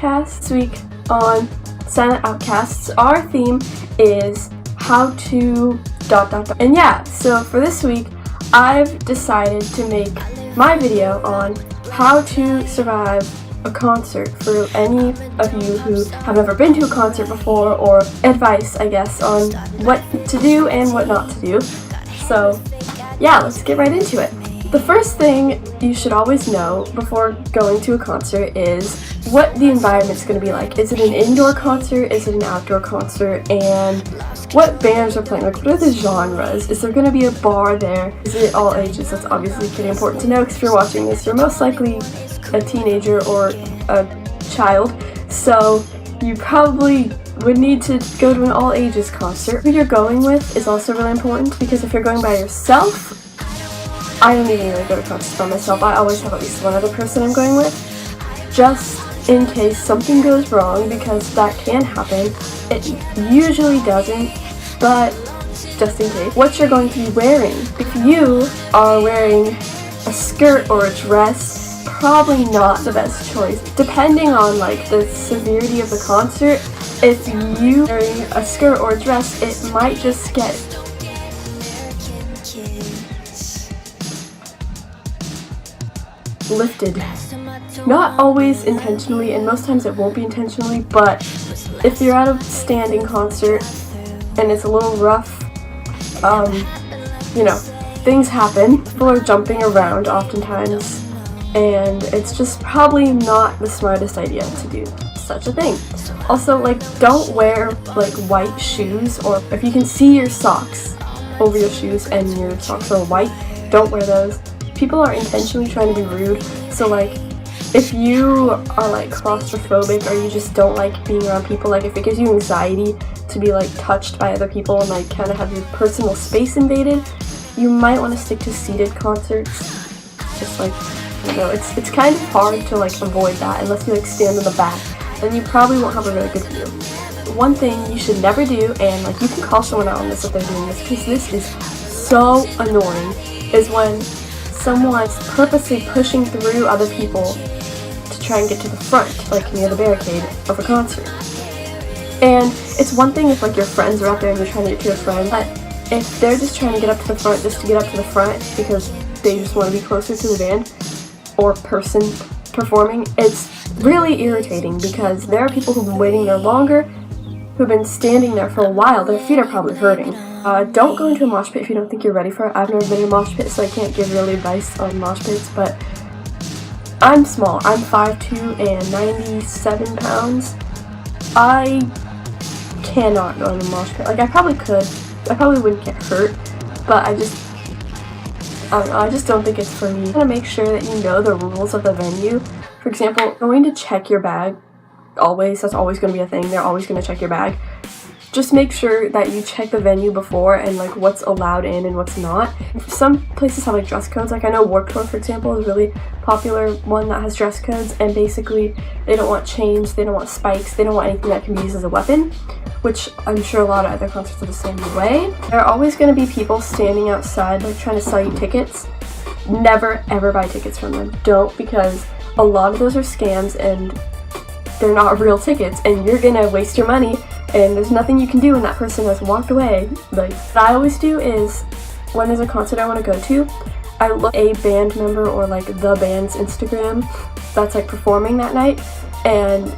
Outcasts. This week on Silent Outcasts, our theme is how to ... And yeah, so for this week, I've decided to make my video on how to survive a concert for any of you who have never been to a concert before, or advice, I guess, on what to do and what not to do. So yeah, let's get right into it. The first thing you should always know before going to a concert is what the environment's going to be like. Is it an indoor concert? Is it an outdoor concert? And what bands are playing? Like, what are the genres? Is there going to be a bar there? Is it all ages? That's obviously pretty important to know, because if you're watching this, you're most likely a teenager or a child, so you probably would need to go to an all ages concert. Who you're going with is also really important, because if you're going by yourself, I don't even really go to concerts by myself. I always have at least one other person I'm going with, just in case something goes wrong, because that can happen. It usually doesn't, but just in case. What you're going to be wearing. If you are wearing a skirt or a dress, probably not the best choice. Depending on like the severity of the concert, if you are wearing a skirt or a dress, it might just get lifted. Not always intentionally, and most times it won't be intentionally, but if you're at a standing concert and it's a little rough, you know, things happen. People are jumping around oftentimes, and it's just probably not the smartest idea to do such a thing. Also, like, don't wear like white shoes, or if you can see your socks over your shoes and your socks are white, don't wear those. People are intentionally trying to be rude, so like if you are like claustrophobic, or you just don't like being around people, like if it gives you anxiety to be like touched by other people and like kind of have your personal space invaded, you might want to stick to seated concerts. Just like, you know, it's kind of hard to like avoid that unless you like stand in the back, and you probably won't have a really good view. One thing you should never do, and like you can call someone out on this if they're doing this, because this is so annoying, is when someone's purposely pushing through other people to try and get to the front, like near the barricade of a concert. And it's one thing if like your friends are out there and you're trying to get to a friend, but if they're just trying to get up to the front just to get up to the front because they just want to be closer to the band or person performing, it's really irritating, because there are people who've been waiting there longer, who've been standing there for a while. Their feet are probably hurting. Don't go into a mosh pit if you don't think you're ready for it. I've never been in a mosh pit, so I can't give really advice on mosh pits, but I'm small. I'm 5'2" and 97 pounds. I cannot go in a mosh pit. Like, I probably could. I probably wouldn't get hurt, but I don't know, I just don't think it's for me. You want to make sure that you know the rules of the venue. For example, going to check your bag, always, that's always going to be a thing. They're always going to check your bag. Just make sure that you check the venue before, and like what's allowed in and what's not. Some places have like dress codes. Like I know Warped Tour, for example, is a really popular one that has dress codes, and basically they don't want chains, they don't want spikes, they don't want anything that can be used as a weapon, which I'm sure a lot of other concerts are the same way. There are always going to be people standing outside like trying to sell you tickets. Never ever buy tickets from them. Don't, because a lot of those are scams and they're not real tickets, and you're gonna waste your money, and there's nothing you can do when that person has walked away. Like, what I always do is, when there's a concert I want to go to, I look at a band member or like the band's Instagram that's like performing that night, and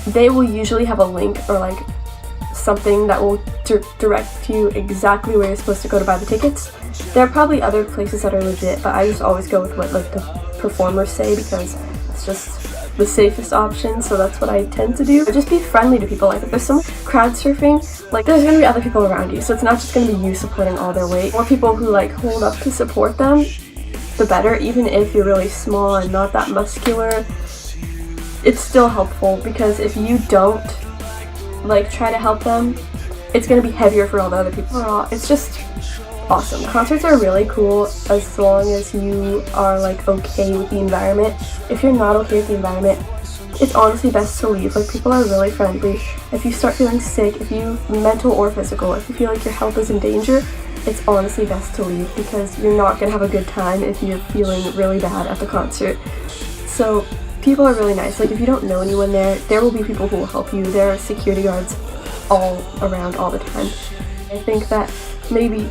they will usually have a link or like something that will direct you exactly where you're supposed to go to buy the tickets. There are probably other places that are legit, but I just always go with what like the performers say, because it's just the safest option, so that's what I tend to do. Just be friendly to people. Like if there's some crowd surfing, like there's gonna be other people around you, so it's not just gonna be you supporting all their weight. More people who like hold up to support them, the better. Even if you're really small and not that muscular, it's still helpful, because if you don't like try to help them, it's gonna be heavier for all the other people. It's just awesome. Concerts are really cool as long as you are like okay with the environment. If you're not okay with the environment, it's honestly best to leave. Like, people are really friendly. If you start feeling sick, if you, mental or physical, if you feel like your health is in danger, it's honestly best to leave, because you're not gonna have a good time if you're feeling really bad at the concert. So people are really nice. Like, if you don't know anyone there will be people who will help you. There are security guards all around all the time. I think that maybe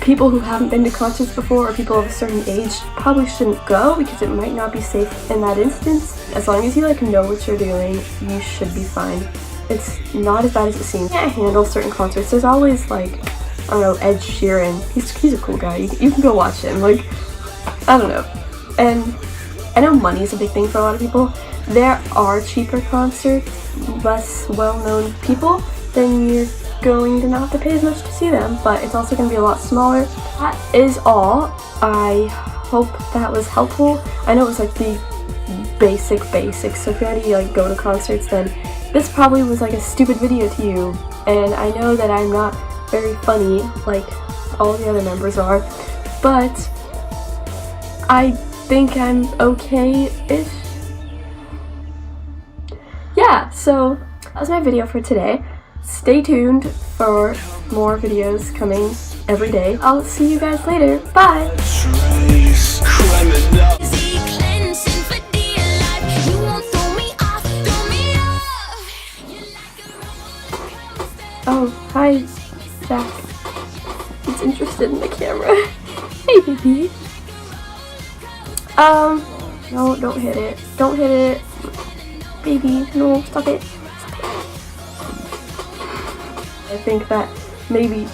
people who haven't been to concerts before or people of a certain age probably shouldn't go because it might not be safe in that instance. As long as you like know what you're doing, you should be fine. It's not as bad as it seems. You can't handle certain concerts. There's always like, I don't know, Ed Sheeran. He's a cool guy. You can go watch him. Like, I don't know. And I know money's a big thing for a lot of people. There are cheaper concerts, less well-known people, then you're going to not have to pay as much to see them, but it's also going to be a lot smaller. That is all. I hope that was helpful. I know it was like the basics, so if you already like go to concerts, then this probably was like a stupid video to you, and I know that I'm not very funny like all the other members are, but I think I'm okay-ish. Yeah, so that was my video for today. Stay tuned for more videos coming every day. I'll see you guys later. Bye! Oh, hi, Zach. He's interested in the camera. Hey, baby. No, don't hit it. Don't hit it. Baby, no, stop it. Stop it. I think that maybe